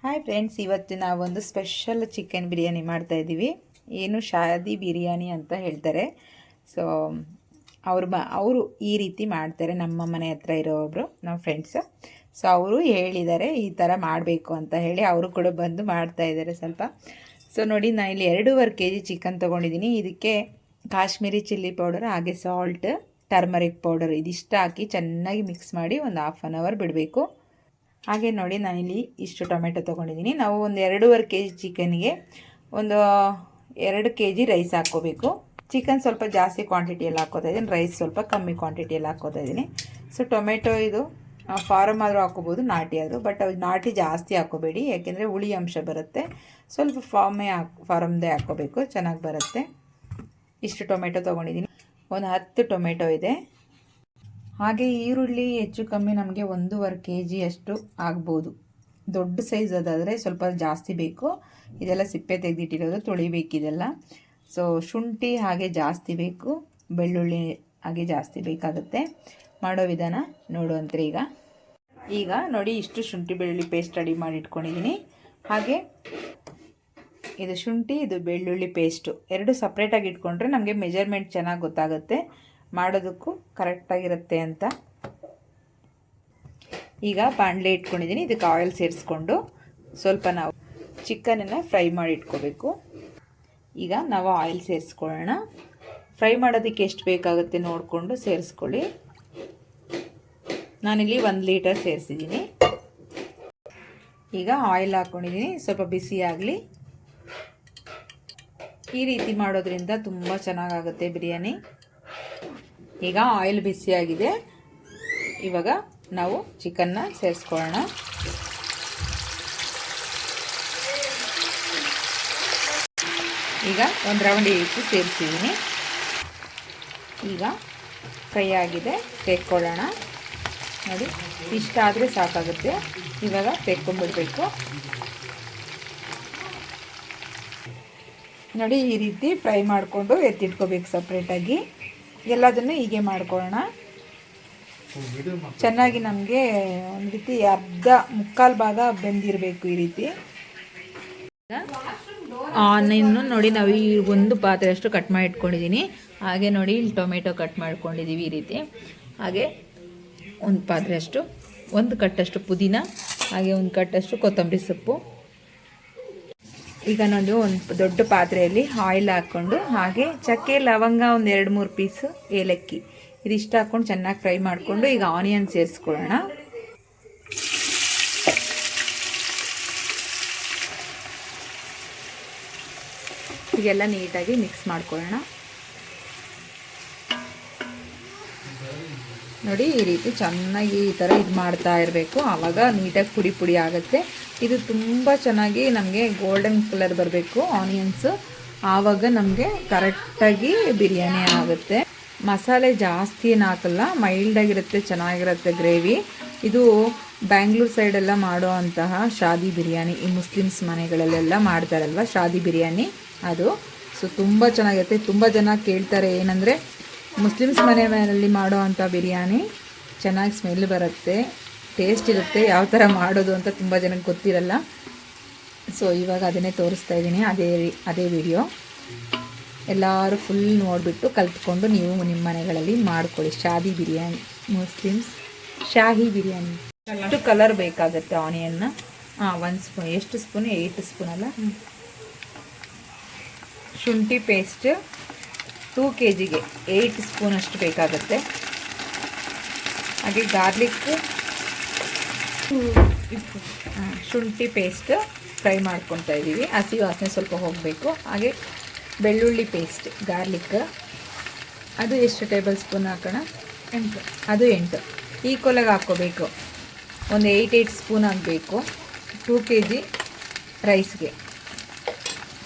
Hi friends, ಇವತ್ತು ನಾವೊಂದು special chicken biryani ಮಾಡ್ತಾ ಇದ್ದೀವಿ. ಏನು ಶಾದಿ ಬಿರಿಯಾನಿ ಅಂತ ಹೇಳ್ತಾರೆ. ಸೊ ಅವರು ಈ ರೀತಿ ಮಾಡ್ತಾರೆ. ನಮ್ಮ ಮನೆ ಹತ್ರ ಇರೋ ಒಬ್ಬರು ನಮ್ಮ ಫ್ರೆಂಡ್ಸು. ಸೊ ಅವರು ಹೇಳಿದ್ದಾರೆ ಈ ಥರ ಮಾಡಬೇಕು ಅಂತ ಹೇಳಿ ಅವರು ಕೂಡ ಬಂದು ಮಾಡ್ತಾ ಇದ್ದಾರೆ ಸ್ವಲ್ಪ. ಸೊ ನೋಡಿ, ನಾನು ಇಲ್ಲಿ 2.5 kg ಚಿಕನ್ ತೊಗೊಂಡಿದ್ದೀನಿ. ಇದಕ್ಕೆ ಕಾಶ್ಮೀರಿ ಚಿಲ್ಲಿ ಪೌಡರ್, ಹಾಗೆ ಸಾಲ್ಟ್, ಟರ್ಮರಿಕ್ ಪೌಡರ್ ಇದಿಷ್ಟು ಹಾಕಿ ಚೆನ್ನಾಗಿ ಮಿಕ್ಸ್ ಮಾಡಿ ಒಂದು 1/2 hour ಬಿಡಬೇಕು. ಹಾಗೆ ನೋಡಿ, ನಾನಿಲ್ಲಿ ಇಷ್ಟು ಟೊಮೆಟೊ ತೊಗೊಂಡಿದ್ದೀನಿ. ನಾವು ಒಂದು 2.5 kg ಚಿಕನ್ಗೆ ಒಂದು 2 kg ರೈಸ್ ಹಾಕ್ಕೋಬೇಕು. ಚಿಕನ್ ಸ್ವಲ್ಪ ಜಾಸ್ತಿ ಕ್ವಾಂಟಿಟಿಯಲ್ಲಿ ಹಾಕ್ಕೋತಾ ಇದ್ದೀನಿ, ರೈಸ್ ಸ್ವಲ್ಪ ಕಮ್ಮಿ ಕ್ವಾಂಟಿಟಿಯಲ್ಲಿ ಹಾಕ್ಕೋತಾ ಇದ್ದೀನಿ. ಸೊ ಟೊಮೆಟೊ ಇದು ಫಾರಮ್ ಆದರೂ ಹಾಕ್ಕೋಬೋದು, ನಾಟಿ ಆದರೂ. ಬಟ್ ಅದು ನಾಟಿ ಜಾಸ್ತಿ ಹಾಕ್ಕೋಬೇಡಿ, ಯಾಕೆಂದರೆ ಹುಳಿ ಅಂಶ ಬರುತ್ತೆ. ಸ್ವಲ್ಪ ಫಾರಮ್ದೇ ಹಾಕ್ಕೋಬೇಕು, ಚೆನ್ನಾಗಿ ಬರುತ್ತೆ. ಇಷ್ಟು ಟೊಮೆಟೊ ತೊಗೊಂಡಿದ್ದೀನಿ. ಒಂದು 10 ಟೊಮೆಟೊ ಇದೆ. ಹಾಗೆ ಈರುಳ್ಳಿ ಹೆಚ್ಚು ಕಮ್ಮಿ ನಮಗೆ 1.5 kg ಅಷ್ಟು ಆಗ್ಬೋದು. ದೊಡ್ಡ ಸೈಜ್ ಅದಾದರೆ ಸ್ವಲ್ಪ ಜಾಸ್ತಿ ಬೇಕು. ಇದೆಲ್ಲ ಸಿಪ್ಪೆ ತೆಗೆದಿಟ್ಟಿರೋದು, ತೊಳಿಬೇಕಿದೆಲ್ಲ. ಸೊ ಶುಂಠಿ ಹಾಗೆ ಜಾಸ್ತಿ ಬೇಕು, ಬೆಳ್ಳುಳ್ಳಿ ಹಾಗೆ ಜಾಸ್ತಿ ಬೇಕಾಗುತ್ತೆ. ಮಾಡೋ ವಿಧಾನ ನೋಡುವಂತ್ರಿ. ಈಗ ನೋಡಿ, ಇಷ್ಟು ಶುಂಠಿ ಬೆಳ್ಳುಳ್ಳಿ ಪೇಸ್ಟ್ ರೆಡಿ ಮಾಡಿ ಇಟ್ಕೊಂಡಿದ್ದೀನಿ. ಹಾಗೆ ಇದು ಶುಂಠಿ, ಇದು ಬೆಳ್ಳುಳ್ಳಿ ಪೇಸ್ಟು ಎರಡು ಸಪ್ರೇಟಾಗಿ ಇಟ್ಕೊಂಡ್ರೆ ನಮಗೆ ಮೆಜರ್ಮೆಂಟ್ ಚೆನ್ನಾಗಿ ಗೊತ್ತಾಗುತ್ತೆ, ಮಾಡೋದಕ್ಕೂ ಕರೆಕ್ಟಾಗಿರುತ್ತೆ ಅಂತ. ಈಗ ಬಾಣಲೆ ಇಟ್ಕೊಂಡಿದ್ದೀನಿ. ಇದಕ್ಕೆ ಆಯಿಲ್ ಸೇರಿಸ್ಕೊಂಡು ಸ್ವಲ್ಪ ನಾವು ಚಿಕನನ್ನು ಫ್ರೈ ಮಾಡಿ ಇಟ್ಕೋಬೇಕು. ಈಗ ನಾವು ಆಯಿಲ್ ಸೇರಿಸ್ಕೊಳ್ಳೋಣ. ಫ್ರೈ ಮಾಡೋದಕ್ಕೆ ಎಷ್ಟು ಬೇಕಾಗುತ್ತೆ ನೋಡಿಕೊಂಡು ಸೇರಿಸ್ಕೊಳ್ಳಿ. ನಾನಿಲ್ಲಿ 1 ಲೀಟರ್ ಸೇರಿಸಿದ್ದೀನಿ. ಈಗ ಆಯಿಲ್ ಹಾಕ್ಕೊಂಡಿದ್ದೀನಿ, ಸ್ವಲ್ಪ ಬಿಸಿ ಆಗಲಿ. ಈ ರೀತಿ ಮಾಡೋದ್ರಿಂದ ತುಂಬ ಚೆನ್ನಾಗಾಗುತ್ತೆ ಬಿರಿಯಾನಿ. ಈಗ ಆಯಿಲ್ ಬಿಸಿಯಾಗಿದೆ. ಇವಾಗ ನಾವು ಚಿಕನ್ನ ಸೇರಿಸ್ಕೊಳ್ಳೋಣ. ಈಗ ಒಂದು ರೌಂಡ್ ಇಟ್ಟು ಸೇರಿಸಿದ್ದೀನಿ. ಈಗ ಫ್ರೈ ಆಗಿದೆ, ತೆಕ್ಕೊಳ್ಳೋಣ. ನೋಡಿ, ಇಷ್ಟ ಆದರೆ ಸಾಕಾಗುತ್ತೆ. ಇವಾಗ ತೆಕ್ಕೊಂಡ್ಬಿಡ್ಬೇಕು. ನೋಡಿ, ಈ ರೀತಿ ಫ್ರೈ ಮಾಡಿಕೊಂಡು ಎತ್ತಿಟ್ಕೋಬೇಕು ಸಪ್ರೇಟಾಗಿ. ಎಲ್ಲದನ್ನು ಹೀಗೆ ಮಾಡ್ಕೊಳ್ಳೋಣ. ಚೆನ್ನಾಗಿ ನಮಗೆ ಒಂದು ರೀತಿ ಮುಕ್ಕಾಲು ಭಾಗ ಬೆಂದಿರಬೇಕು ಈ ರೀತಿ. ಇನ್ನು ನೋಡಿ, ನಾವು ಈ ಒಂದು ಪಾತ್ರೆಯಷ್ಟು ಕಟ್ ಮಾಡಿ ಇಟ್ಕೊಂಡಿದ್ದೀನಿ. ಹಾಗೆ ನೋಡಿ, ಇಲ್ಲಿ ಟೊಮೆಟೊ ಕಟ್ ಮಾಡ್ಕೊಂಡಿದ್ದೀವಿ ಈ ರೀತಿ. ಹಾಗೆ ಒಂದು ಪಾತ್ರೆಯಷ್ಟು, ಒಂದು ಕಟ್ಟಷ್ಟು ಪುದೀನ, ಹಾಗೆ ಒಂದು ಕಟ್ಟಷ್ಟು ಕೊತ್ತಂಬರಿ ಸೊಪ್ಪು. ಈಗ ನೋಡಿ, ಒಂದು ದೊಡ್ಡ ಪಾತ್ರೆಯಲ್ಲಿ ಆಯಿಲ್ ಹಾಕ್ಕೊಂಡು, ಹಾಗೆ ಚಕ್ಕೆ ಲವಂಗ ಒಂದು 2-3 ಪೀಸು, ಏಲಕ್ಕಿ ಇದಿಷ್ಟು ಹಾಕ್ಕೊಂಡು ಚೆನ್ನಾಗಿ ಫ್ರೈ ಮಾಡಿಕೊಂಡು ಈಗ ಆನಿಯನ್ ಸೇರಿಸ್ಕೊಳ್ಳೋಣ. ಈಗೆಲ್ಲ ನೀಟಾಗಿ ಮಿಕ್ಸ್ ಮಾಡ್ಕೊಳ್ಳೋಣ. ನೋಡಿ, ಈ ರೀತಿ ಚೆನ್ನಾಗಿ ಈ ಥರ ಇದು ಮಾಡ್ತಾ ಇರಬೇಕು. ಆವಾಗ ನೀಟಾಗಿ ಪುಡಿ ಆಗುತ್ತೆ. ಇದು ತುಂಬ ಚೆನ್ನಾಗಿ ನಮಗೆ ಗೋಲ್ಡನ್ ಕಲರ್ ಬರಬೇಕು ಆನಿಯನ್ಸು, ಆವಾಗ ನಮಗೆ ಕರೆಕ್ಟಾಗಿ ಬಿರಿಯಾನಿ ಆಗುತ್ತೆ. ಮಸಾಲೆ ಜಾಸ್ತಿ ಏನು ಹಾಕಲ್ಲ, ಮೈಲ್ಡಾಗಿರುತ್ತೆ, ಚೆನ್ನಾಗಿರುತ್ತೆ ಗ್ರೇವಿ. ಇದು ಬ್ಯಾಂಗ್ಳೂರ್ ಸೈಡೆಲ್ಲ ಮಾಡೋ ಅಂತಹ ಶಾದಿ ಬಿರಿಯಾನಿ, ಈ ಮುಸ್ಲಿಮ್ಸ್ ಮನೆಗಳಲ್ಲೆಲ್ಲ ಮಾಡ್ತಾರಲ್ವ ಶಾದಿ ಬಿರಿಯಾನಿ ಅದು. ಸೊ ತುಂಬ ಚೆನ್ನಾಗಿರುತ್ತೆ. ತುಂಬ ಜನ ಕೇಳ್ತಾರೆ, ಏನಂದರೆ ಮುಸ್ಲಿಮ್ಸ್ ಮನೆಯಲ್ಲಿ ಮಾಡೋ ಅಂಥ ಬಿರಿಯಾನಿ ಚೆನ್ನಾಗಿ ಸ್ಮೆಲ್ ಬರುತ್ತೆ, ಟೇಸ್ಟ್ ಇರುತ್ತೆ, ಯಾವ ಥರ ಮಾಡೋದು ಅಂತ ತುಂಬ ಜನಕ್ಕೆ ಗೊತ್ತಿರಲ್ಲ. ಸೊ ಇವಾಗ ಅದನ್ನೇ ತೋರಿಸ್ತಾ ಇದ್ದೀನಿ, ಅದೇ ವಿಡಿಯೋ. ಎಲ್ಲರೂ ಫುಲ್ ನೋಡಿಬಿಟ್ಟು ಕಲ್ತ್ಕೊಂಡು ನೀವು ನಿಮ್ಮ ಮನೆಗಳಲ್ಲಿ ಮಾಡ್ಕೊಳ್ಳಿ ಶಾದಿ ಬಿರಿಯಾನಿ, ಮುಸ್ಲಿಮ್ಸ್ ಶಾಹಿ ಬಿರಿಯಾನಿ. ಎಷ್ಟು ಕಲರ್ ಬೇಕಾಗುತ್ತೆ ಆನಿಯನ್ನ? 1 ಸ್ಪೂನ್. ಎಷ್ಟು ಸ್ಪೂನ್? 8 ಸ್ಪೂನ್ ಅಲ್ಲ. ಶುಂಠಿ ಪೇಸ್ಟ್ 2 kgಗೆ 8 ಸ್ಪೂನ್ ಅಷ್ಟು ಬೇಕಾಗುತ್ತೆ. ಹಾಗೆ ಗಾರ್ಲಿಕ್, ಶುಂಠಿ ಪೇಸ್ಟ್ ಫ್ರೈ ಮಾಡ್ಕೊತಾ ಇದ್ದೀವಿ, ಹಸಿ ವಾಸನೆ ಸ್ವಲ್ಪ ಹೋಗಬೇಕು. ಹಾಗೆ ಬೆಳ್ಳುಳ್ಳಿ ಪೇಸ್ಟ್, ಗಾರ್ಲಿಕ್ ಅದು ಎಷ್ಟು ಟೇಬಲ್ ಸ್ಪೂನ್ ಹಾಕೋಣ? 8. ಅದು 8 ಈಕ್ವಲಾಗಿ ಹಾಕ್ಕೋಬೇಕು. ಒಂದು 8 ಸ್ಪೂನ್ ಆಗಬೇಕು 2 kg ರೈಸ್ಗೆ.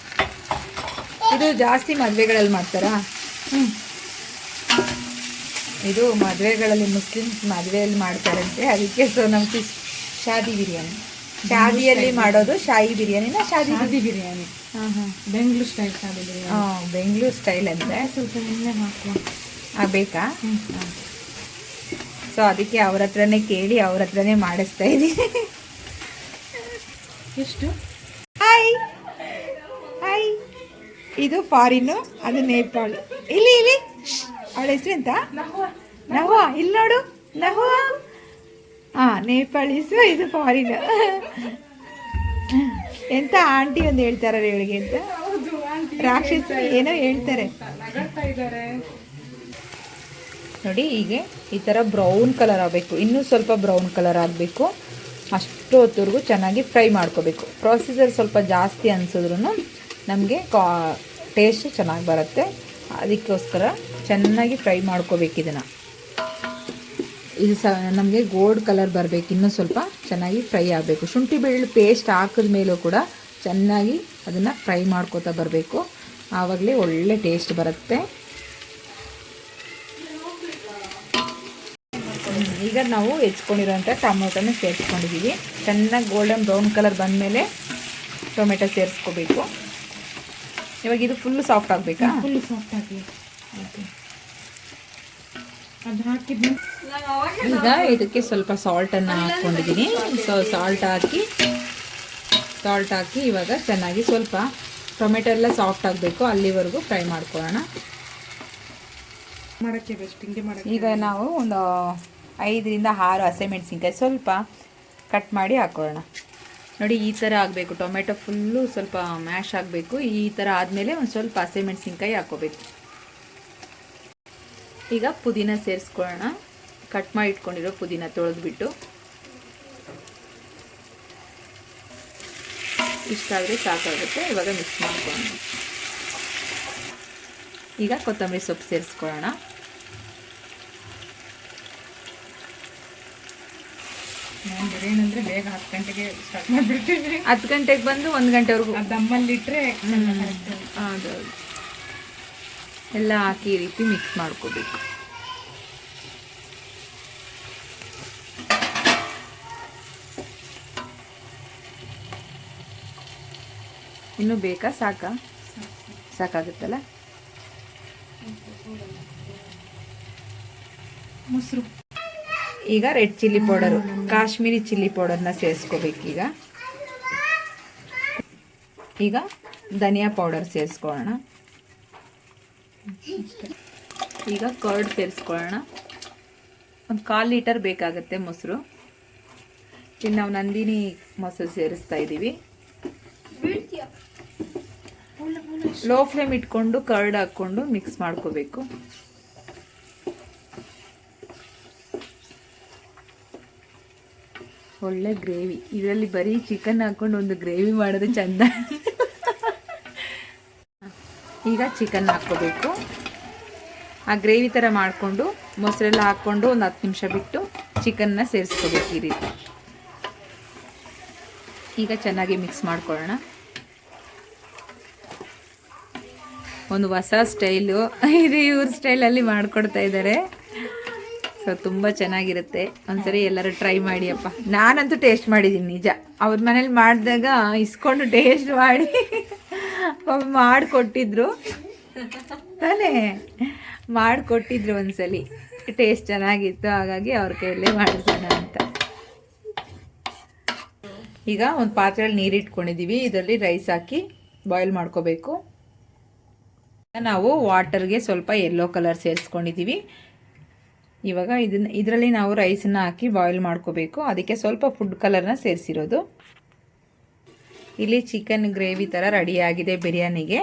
ಇದು ಜಾಸ್ತಿ ಮದುವೆಗಳಲ್ಲಿ ಮಾಡ್ತಾರಾ? ಇದು ಮದುವೆಗಳಲ್ಲಿ, ಮುಸ್ಲಿಮ್ಸ್ ಮದುವೆಯಲ್ಲಿ ಮಾಡ್ತಾರಂತೆ, ಅದಕ್ಕೆ. ಸೊ ನಮ್ಗೆ ಶಾದಿ ಬಿರಿಯಾನಿ, ಶಾದಿಯಲ್ಲಿ ಮಾಡೋದು ಶಾಹಿ ಬಿರಿಯಾನಿನ ಶಾದಿ ಬಿರಿಯಾನಿ. ಬೆಂಗಳೂರು ಸ್ಟೈಲ್ ಶಾದಿ ಬಿರಿಯಾನಿ. ಬೆಂಗಳೂರು ಸ್ಟೈಲ್ ಅಂದರೆ ಸ್ವಲ್ಪ ಎಣ್ಣೆ ಆಗಬೇಕಾ? ಸೊ ಅದಕ್ಕೆ ಅವ್ರ ಹತ್ರನೇ ಕೇಳಿ ಅವ್ರ ಹತ್ರನೇ ಮಾಡಿಸ್ತಾ ಇದ್ದೀನಿ. ಎಷ್ಟು? Hi hi. ಇದು ಫಾರಿನ್ನು, ಅದು ನೇಪಾಳ. ಇಲ್ಲಿ ಇಲ್ಲಿ ಅವಳ ಹೆಸರು ಎಂತ? ನಹುವಾ. ಇಲ್ಲಿ ನೋಡು, ನಹುವಾ. ನೇಪಾಳೀಸು, ಇದು ಫಾರಿನ್. ಎಂತ ಆಂಟಿ ಒಂದು ಹೇಳ್ತಾರ ಇವಳಿಗೆ ಅಂತ, ರಾಕ್ಷಸ ಏನೋ ಹೇಳ್ತಾರೆ ನೋಡಿ. ಹೀಗೆ ಈ ಥರ ಬ್ರೌನ್ ಕಲರ್ ಆಗಬೇಕು, ಇನ್ನೂ ಸ್ವಲ್ಪ ಬ್ರೌನ್ ಕಲರ್ ಆಗಬೇಕು. ಅಷ್ಟು ಹೊತ್ತವರೆಗೂ ಚೆನ್ನಾಗಿ ಫ್ರೈ ಮಾಡ್ಕೋಬೇಕು. ಪ್ರೊಸೀಜರ್ ಸ್ವಲ್ಪ ಜಾಸ್ತಿ ಅನಿಸಿದ್ರು ನಮಗೆ ಟೇಸ್ಟ್ ಚೆನ್ನಾಗಿ ಬರುತ್ತೆ. ಅದಕ್ಕೋಸ್ಕರ ಚೆನ್ನಾಗಿ ಫ್ರೈ ಮಾಡ್ಕೋಬೇಕು ಇದನ್ನು. ಇದು ನಮಗೆ ಗೋಲ್ಡ್ ಕಲರ್ ಬರಬೇಕು, ಇನ್ನೂ ಸ್ವಲ್ಪ ಚೆನ್ನಾಗಿ ಫ್ರೈ ಆಗಬೇಕು. ಶುಂಠಿ ಬೆಳ್ಳುಳ್ಳಿ ಪೇಸ್ಟ್ ಹಾಕಿದ ಮೇಲೂ ಕೂಡ ಚೆನ್ನಾಗಿ ಅದನ್ನು ಫ್ರೈ ಮಾಡ್ಕೋತಾ ಬರಬೇಕು. ಆವಾಗಲೇ ಒಳ್ಳೆ ಟೇಸ್ಟ್ ಬರುತ್ತೆ. ಈಗ ನಾವು ಹೆಚ್ಕೊಂಡಿರೋಂಥ ಟೊಮೊಟೊನ ಸೇರಿಸ್ಕೊಂಡಿದ್ದೀವಿ. ಚೆನ್ನಾಗಿ ಗೋಲ್ಡನ್ ಬ್ರೌನ್ ಕಲರ್ ಬಂದಮೇಲೆ ಟೊಮೆಟೊ ಸೇರಿಸ್ಕೋಬೇಕು. ಇವಾಗ ಇದು ಫುಲ್ಲು ಸಾಫ್ಟ್ ಆಗಬೇಕಾ? ಫುಲ್ಲು ಸಾಫ್ಟ್ ಆಗಲಿ. ಓಕೆ. ಅದು ಹಾಕಿದ್ಮೇಲೆ ಈಗ ಇದಕ್ಕೆ ಸ್ವಲ್ಪ ಸಾಲ್ಟನ್ನು ಹಾಕ್ಕೊಂಡಿದ್ದೀನಿ. ಸಾಲ್ಟ್ ಹಾಕಿ ಇವಾಗ ಚೆನ್ನಾಗಿ ಸ್ವಲ್ಪ ಟೊಮೆಟೊ ಎಲ್ಲ ಸಾಫ್ಟ್ ಆಗಬೇಕು, ಅಲ್ಲಿವರೆಗೂ ಫ್ರೈ ಮಾಡ್ಕೊಳ್ಳೋಣ. ಮಾಡೋಕ್ಕೆ ಬೆಸ್ಟ್ ಹಿಂಗೆ ಮಾಡೋಕ್ಕೆ. ಈಗ ನಾವು ಒಂದು 5 ರಿಂದ 6 ಹಸಿಮೆಣಸಿನ್ಕಾಯಿ ಸ್ವಲ್ಪ ಕಟ್ ಮಾಡಿ ಹಾಕೊಳ್ಳೋಣ. ನೋಡಿ ಈ ಥರ ಆಗಬೇಕು. ಟೊಮೆಟೊ ಫುಲ್ಲು ಸ್ವಲ್ಪ ಮ್ಯಾಶ್ ಆಗಬೇಕು. ಈ ಥರ ಆದಮೇಲೆ ಒಂದು ಸ್ವಲ್ಪ ಹಸಿಮೆಣಸಿನ್ಕಾಯಿ ಹಾಕ್ಕೋಬೇಕು. ಈಗ ಪುದೀನ ಸೇರಿಸ್ಕೊಳ್ಳೋಣ. ಕಟ್ ಮಾಡಿ ಇಟ್ಕೊಂಡಿರೋ ಪುದೀನ ತೊಳೆದ್ಬಿಟ್ಟು ಇಷ್ಟಾದರೆ ಸಾಕಾಗುತ್ತೆ. ಇವಾಗ ಮಿಕ್ಸ್ ಮಾಡ್ಕೊಳ್ಳೋಣ. ಈಗ ಕೊತ್ತಂಬರಿ ಸೊಪ್ಪು ಸೇರಿಸ್ಕೊಳ್ಳೋಣ. ನಾನು ಬಿರಿಯಾನಿ ಬೇಗ 10 ಗಂಟೆಗೆ ಸ್ಟಾರ್ಟ್ ಮಾಡಿಬಿಡ್ತೀನಿ. 10 ಗಂಟೆಗೆ ಬಂದು 1 ಗಂಟೆವರೆಗೂ ದಮ್ಮಲ್ಲಿಟ್ಟರೆ ಹೌದು. ಎಲ್ಲ ಹಾಕಿ ಈ ರೀತಿ ಮಿಕ್ಸ್ ಮಾಡ್ಕೋಬೇಕು. ಇನ್ನೂ ಬೇಕಾ? ಸಾಕಾಗುತ್ತಲ್ಲ. ಮೊಸರು. ಈಗ red chilli powder, Kashmiri chilli ಪೌಡರ್ನ ಸೇರಿಸ್ಕೋಬೇಕೀಗ. ಈಗ ಧನಿಯಾ ಪೌಡರ್ ಸೇರಿಸ್ಕೊಳ್ಳೋಣ. ಈಗ ಕರ್ಡ್ ಸೇರಿಸ್ಕೊಳ್ಳೋಣ. ಒಂದು 1/4 ಲೀಟರ್ ಬೇಕಾಗುತ್ತೆ ಮೊಸರು. ಇನ್ನು ನಾವು ನಂದಿನಿ ಮೊಸರು ಸೇರಿಸ್ತಾ ಇದ್ದೀವಿ. ಲೋ ಫ್ಲೇಮ್ ಇಟ್ಕೊಂಡು ಕರ್ಡ್ ಹಾಕ್ಕೊಂಡು ಮಿಕ್ಸ್ ಮಾಡ್ಕೋಬೇಕು. ಒಳ್ಳೆ ಗ್ರೇವಿ. ಇದರಲ್ಲಿ ಬರೀ ಚಿಕನ್ ಹಾಕ್ಕೊಂಡು ಒಂದು ಗ್ರೇವಿ ಮಾಡೋದು ಚಂದ. ಈಗ ಚಿಕನ್ ಹಾಕ್ಕೋಬೇಕು. ಆ ಗ್ರೇವಿ ಥರ ಮಾಡಿಕೊಂಡು ಮೊಸರೆಲ್ಲ ಹಾಕ್ಕೊಂಡು ಒಂದು 10 ನಿಮಿಷ ಬಿಟ್ಟು ಚಿಕನ್ನ ಸೇರಿಸ್ಕೋಬೇಕು ಈ ರೀತಿ. ಈಗ ಚೆನ್ನಾಗಿ ಮಿಕ್ಸ್ ಮಾಡ್ಕೊಳ್ಳೋಣ. ಒಂದು ಹೊಸ ಸ್ಟೈಲು ಇದು, ಇವ್ರ ಸ್ಟೈಲಲ್ಲಿ ಮಾಡಿಕೊಡ್ತಾ ಇದ್ದಾರೆ. ಸೊ ತುಂಬ ಚೆನ್ನಾಗಿರುತ್ತೆ. ಒಂದ್ಸರಿ ಎಲ್ಲರೂ ಟ್ರೈ ಮಾಡಿಯಪ್ಪ. ನಾನಂತೂ ಟೇಸ್ಟ್ ಮಾಡಿದ್ದೀನಿ ನಿಜ. ಅವ್ರ ಮನೇಲಿ ಮಾಡಿದಾಗ ಇಸ್ಕೊಂಡು ಟೇಸ್ಟ್ ಮಾಡಿಕೊಟ್ಟಿದ್ರು ತಾನೇ, ಮಾಡಿಕೊಟ್ಟಿದ್ರು ಒಂದ್ಸಲಿ. ಟೇಸ್ಟ್ ಚೆನ್ನಾಗಿತ್ತು, ಹಾಗಾಗಿ ಅವ್ರ ಕೈಯಲ್ಲೇ ಮಾಡಿಸೋಣ ಅಂತ. ಈಗ ಒಂದು ಪಾತ್ರೆಯಲ್ಲಿ ನೀರಿಟ್ಕೊಂಡಿದ್ದೀವಿ. ಇದರಲ್ಲಿ ರೈಸ್ ಹಾಕಿ ಬಾಯ್ಲ್ ಮಾಡ್ಕೋಬೇಕು. ನಾವು ವಾಟರ್ಗೆ ಸ್ವಲ್ಪ ಯೆಲ್ಲೋ ಕಲರ್ ಸೇರಿಸ್ಕೊಂಡಿದ್ದೀವಿ. ಇವಾಗ ಇದರಲ್ಲಿ ನಾವು ರೈಸನ್ನ ಹಾಕಿ ಬಾಯ್ಲ್ ಮಾಡ್ಕೋಬೇಕು. ಅದಕ್ಕೆ ಸ್ವಲ್ಪ ಫುಡ್ ಕಲರ್ನ ಸೇರಿಸಿರೋದು. ಇಲ್ಲಿ ಚಿಕನ್ ಗ್ರೇವಿ ಥರ ರೆಡಿಯಾಗಿದೆ ಬಿರಿಯಾನಿಗೆ.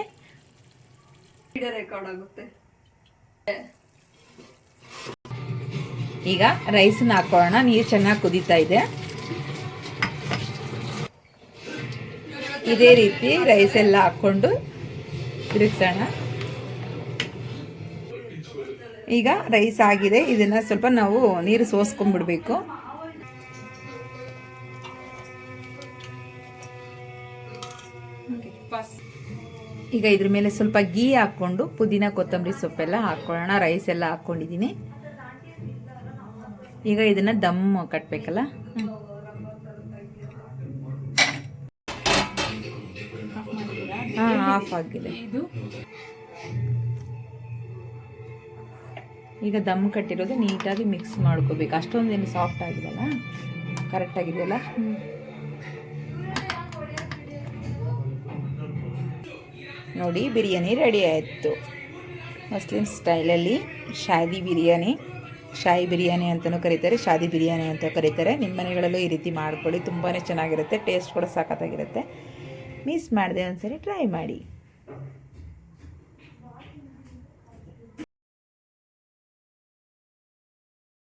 ಈಗ ರೈಸನ್ನ ಹಾಕೊಳ್ಳೋಣ. ನೀರು ಚೆನ್ನಾಗಿ ಕುದೀತಾ ಇದೆ. ಇದೇ ರೀತಿ ರೈಸ್ ಎಲ್ಲ ಹಾಕ್ಕೊಂಡು ತಿರುಗಿಸೋಣ. ಈಗ ರೈಸ್ ಆಗಿದೆ. ಇದನ್ನು ಸ್ವಲ್ಪ ನಾವು ನೀರು ಸೋಸ್ಕೊಂಡ್ಬಿಡ್ಬೇಕು. ಈಗ ಇದ್ರ ಮೇಲೆ ಸ್ವಲ್ಪ ಗೀ ಹಾಕ್ಕೊಂಡು ಪುದೀನ ಕೊತ್ತಂಬರಿ ಸೊಪ್ಪೆಲ್ಲ ಹಾಕ್ಕೊಳ್ಳೋಣ. ರೈಸ್ ಎಲ್ಲ ಹಾಕ್ಕೊಂಡಿದ್ದೀನಿ. ಈಗ ಇದನ್ನು ದಮ್ ಕಟ್ಟಬೇಕಲ್ಲ. ಆಫ್ ಆಗಿದೆ. ಈಗ ದಮ್ ಕಟ್ಟಿರೋದು ನೀಟಾಗಿ ಮಿಕ್ಸ್ ಮಾಡ್ಕೋಬೇಕು. ಅಷ್ಟೊಂದೇನು ಸಾಫ್ಟ್ ಆಗಿದೆಯಲ್ಲ, ಕರೆಕ್ಟ್ ಆಗಿದೆಯಲ್ಲ. ನೋಡಿ ಬಿರಿಯಾನಿ ರೆಡಿ ಆಯಿತು. ಮುಸ್ಲಿಂ ಸ್ಟೈಲಲ್ಲಿ ಶಾದಿ ಬಿರಿಯಾನಿ, ಶಾಹಿ ಬಿರಿಯಾನಿ ಅಂತಲೂ ಕರೀತಾರೆ, ಶಾದಿ ಬಿರಿಯಾನಿ ಅಂತ ಕರೀತಾರೆ. ನಿಮ್ಮ ಮನೆಗಳಲ್ಲೂ ಈ ರೀತಿ ಮಾಡ್ಕೊಳ್ಳಿ, ತುಂಬಾ ಚೆನ್ನಾಗಿರುತ್ತೆ, ಟೇಸ್ಟ್ ಕೂಡ ಸಖತ್ತಾಗಿರುತ್ತೆ. ಮಿಸ್ ಮಾಡದೆ ಒಂದ್ಸರಿ ಟ್ರೈ ಮಾಡಿ.